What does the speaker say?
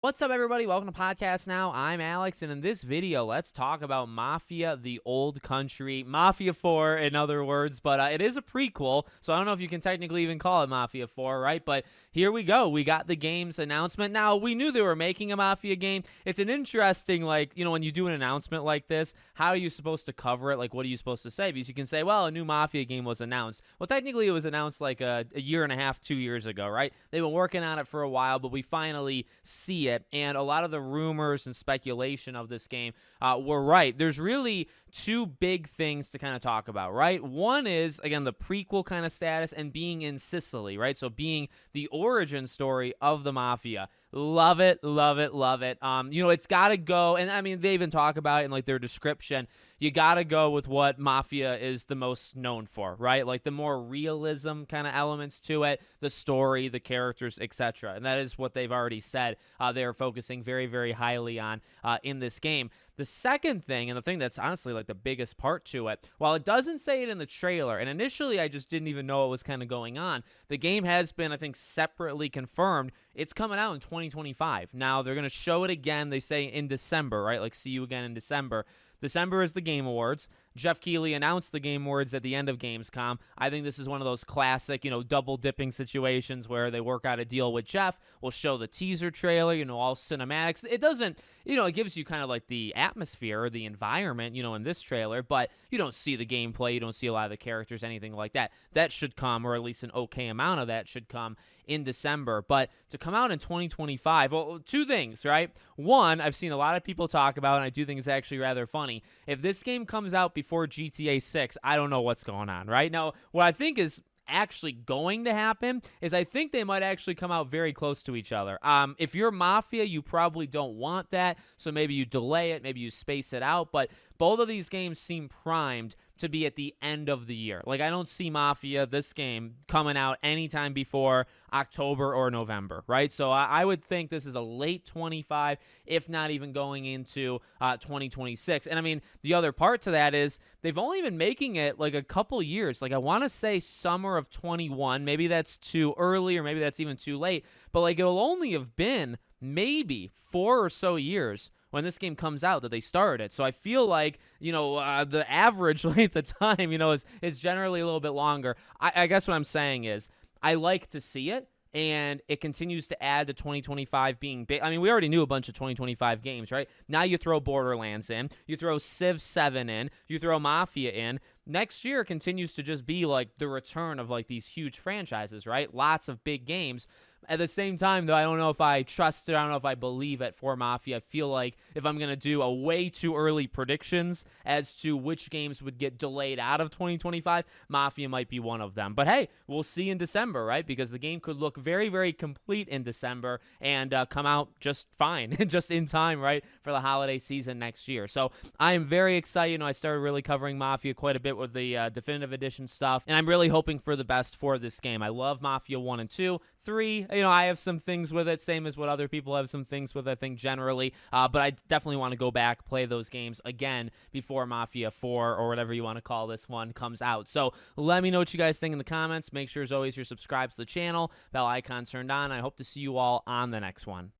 What's up, everybody? Welcome to Podcast Now. I'm Alex, and in this video, let's talk about Mafia: The Old Country. Mafia 4, in other words, but it is a prequel, so I don't know if you can technically even call it Mafia 4, right? But here we go. We got the game's announcement. Now, we knew they were making a Mafia game. It's an interesting, when you do an announcement like this, how are you supposed to cover it? Like, what are you supposed to say? Because you can say, well, a new Mafia game was announced. Well, technically, it was announced like a year and a half, 2 years ago, right? They've been working on it for a while, but we finally see it. And a lot of the rumors and speculation of this game were right. There's really two big things to kind of talk about, right? One is, again, the prequel kind of status and being in Sicily, right? So being the origin story of the Mafia. Love it, love it, love it. It's got to go, and I mean, they even talk about it in like their description. You got to go with what Mafia is the most known for, right? Like the more realism kind of elements to it, the story, the characters, etc. And that is what they've already said they're focusing very, very highly on in this game. The second thing, and the thing that's honestly like the biggest part to it, while it doesn't say it in the trailer, and initially I just didn't even know what was kind of going on, the game has been, I think, separately confirmed. It's coming out in 2025. Now, they're going to show it again, they say, in December, right? Like, see you again in December. December is the Game Awards. Jeff Keighley announced the Game Awards at the end of Gamescom. I think this is one of those classic, double-dipping situations where they work out a deal with Jeff. We'll show the teaser trailer, all cinematics. It doesn't, it gives you kind of like the atmosphere or the environment, in this trailer, but you don't see the gameplay. You don't see a lot of the characters, anything like that. That should come, or at least an okay amount of that should come in December. But to come out in 2025, well, two things, right? One, I've seen a lot of people talk about, and I do think it's actually rather funny. If this game comes out before GTA 6, I don't know what's going on, right? Now, what I think is actually going to happen is I think they might actually come out very close to each other. If you're Mafia, you probably don't want that, so maybe you delay it, maybe you space it out, but both of these games seem primed to be at the end of the year. Like, I don't see Mafia, this game, coming out anytime before October or November, right? So I would think this is a late 25, if not even going into 2026. And I mean, the other part to that is they've only been making it like a couple years. Like, I want to say summer of 21. Maybe that's too early, or maybe that's even too late. But like, it'll only have been maybe 4 or so years when this game comes out that they started it. So I feel like, the average length of time, is generally a little bit longer. I guess what I'm saying is I like to see it, and it continues to add to 2025 being big. I mean, we already knew a bunch of 2025 games, right? Now you throw Borderlands in, you throw Civ 7 in, you throw Mafia in. Next year continues to just be like the return of like these huge franchises, right? Lots of big games. At the same time, though, I don't know if I trust it. I don't know if I believe it for Mafia. I feel like if I'm going to do a way too early predictions as to which games would get delayed out of 2025, Mafia might be one of them. But hey, we'll see in December, right? Because the game could look very, very complete in December and come out just fine, just in time, right, for the holiday season next year. So I am very excited. I started really covering Mafia quite a bit with the Definitive Edition stuff, and I'm really hoping for the best for this game. I love Mafia 1 and 2. 3, I have some things with it, same as what other people have some things with, I think, generally. But I definitely want to go back, play those games again before Mafia 4, or whatever you want to call this one, comes out. So let me know what you guys think in the comments. Make sure, as always, you're subscribed to the channel, bell icon turned on. I hope to see you all on the next one.